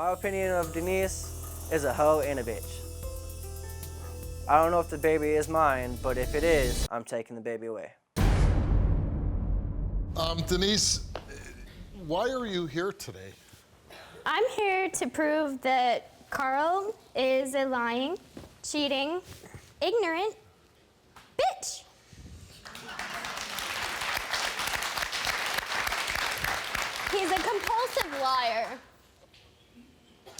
My opinion of Denise is a hoe and a bitch. I don't know if the baby is mine, but if it is, I'm taking the baby away. Denise, why are you here today? I'm here to prove that Carl is a lying, cheating, ignorant bitch. He's a compulsive liar.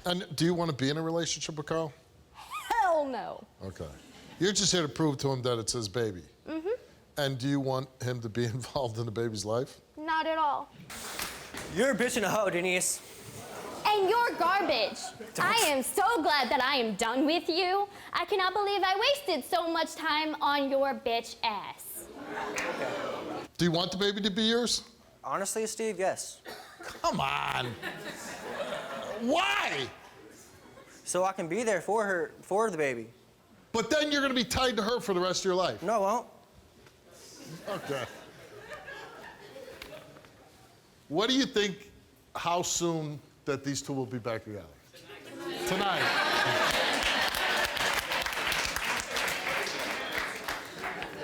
And do you want to be in a relationship with Carl? Hell no. Okay. You're just here to prove to him that it's his baby. Mm-hmm. And do you want him to be involved in the baby's life? Not at all. You're a bitch and a hoe, Denise. And you're garbage. I am so glad that I am done with you. I cannot believe I wasted so much time on your bitch ass. Do you want the baby to be yours? Honestly, Steve, yes. Come on. Why? So I can be there for her, for the baby. But then you're going to be tied to her for the rest of your life. No, I won't. Okay. What do you think, how soon that these two will be back together? Tonight.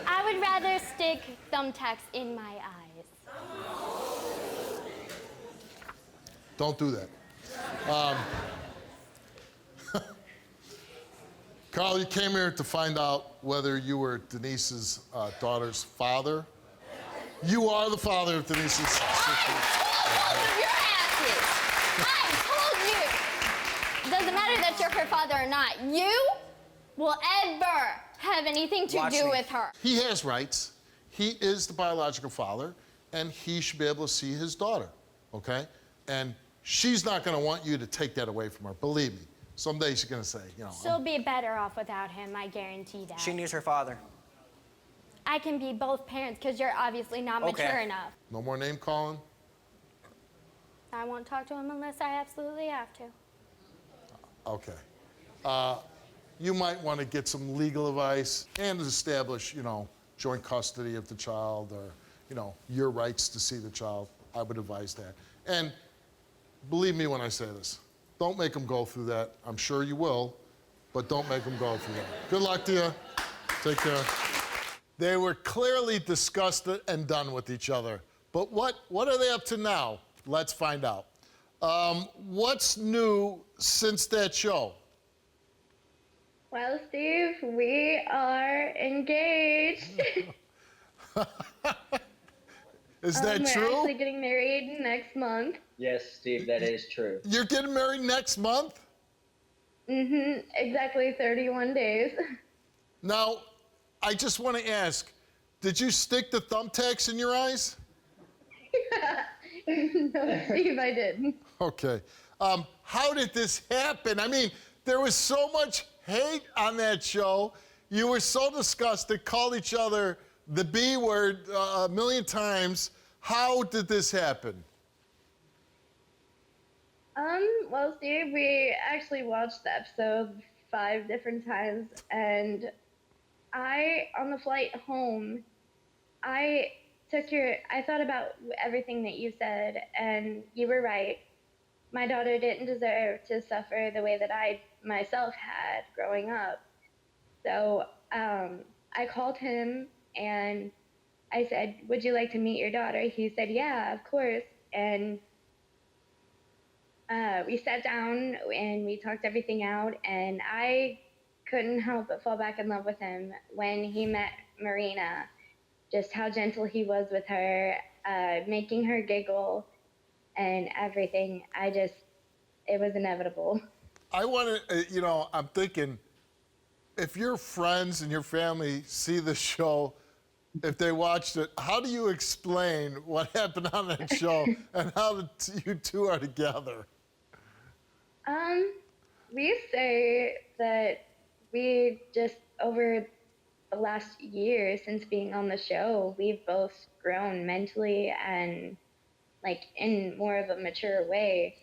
I would rather stick thumbtacks in my eyes. Don't do that. Carl, you came here to find out whether you were Denise's daughter's father. You are the father of Denise's sister. I told both of your asses! I told you! Doesn't matter that you're her father or not. You will ever have anything to do with her. He has rights. He is the biological father, and he should be able to see his daughter, okay? And she's not going to want you to take that away from her, believe me. Someday she's going to say, you know. She'll be better off without him, I guarantee that. She needs her father. I can be both parents because you're obviously not mature enough. No more name calling? I won't talk to him unless I absolutely have to. Okay. You might want to get some legal advice and establish, you know, joint custody of the child or, you know, your rights to see the child. I would advise that. And believe me when I say this, don't make them go through that. I'm sure you will, but don't make them go through that. Good luck to you. Take care. They were clearly disgusted and done with each other. But what are they up to now? Let's find out. What's new since that show? Well, Steve, we are engaged. Is that we're true? We're actually getting married next month. Yes, Steve, that is true. You're getting married next month? Mm-hmm, exactly 31 days. Now, I just want to ask, did you stick the thumbtacks in your eyes? No, Steve, I didn't. Okay. How did this happen? I mean, there was so much hate on that show. You were so disgusted, called each other the B word a million times. How did this happen? Well, Steve, we actually watched the episode 5 different times, and on the flight home, I thought about everything that you said, and you were right. My daughter didn't deserve to suffer the way that I myself had growing up. So I called him and I said, "Would you like to meet your daughter?" He said, "Yeah, of course." And we sat down and we talked everything out, and I couldn't help but fall back in love with him when he met Marina. Just how gentle he was with her, making her giggle and everything. It was inevitable. I want to, you know, I'm thinking, if your friends and your family see the show, if they watched it, how do you explain what happened on that show and how you two are together? We say that we just, over the last year since being on the show, we've both grown mentally and like in more of a mature way.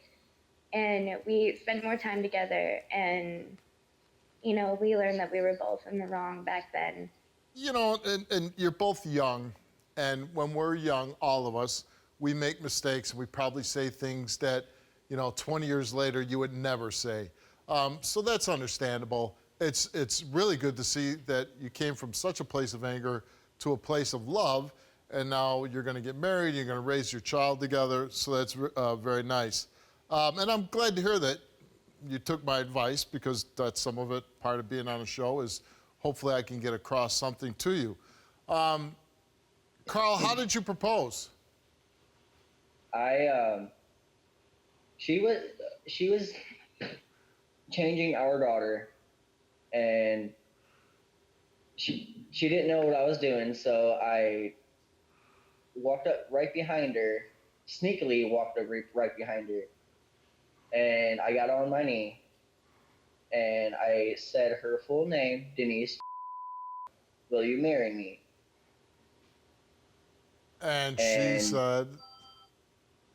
And we spent more time together, and, you know, we learned that we were both in the wrong back then. You know, and you're both young, and when we're young, all of us, we make mistakes, and we probably say things that, 20 years later, you would never say. So that's understandable. It's really good to see that you came from such a place of anger to a place of love, and now you're going to get married, you're going to raise your child together, so that's very nice. And I'm glad to hear that you took my advice, because that's some of it, part of being on a show, is hopefully I can get across something to you. Carl, how did you propose? She was changing our daughter, and she didn't know what I was doing, so I walked up right behind her, sneakily walked up right behind her, and I got on my knee, and I said her full name, Denise, will you marry me? And she said?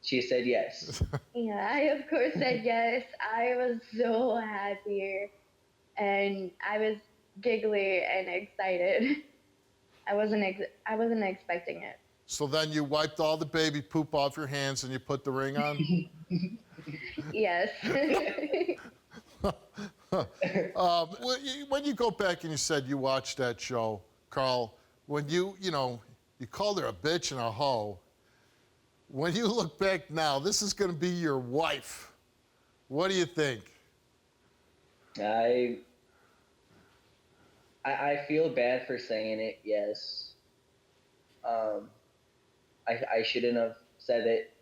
She said yes. Yeah, I of course said yes. I was so happy, and I was giggly and excited. I wasn't expecting it. So then you wiped all the baby poop off your hands and you put the ring on? Yes. When you go back and you said you watched that show, Carl, when you called her a bitch and a hoe, when you look back now, this is going to be your wife. What do you think? I feel bad for saying it, yes. I shouldn't have said it,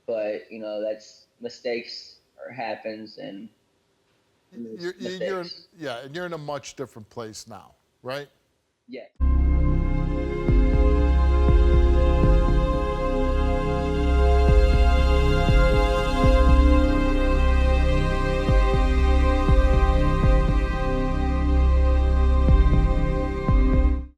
but that's mistakes happens, and you're in a much different place now, right? Yeah.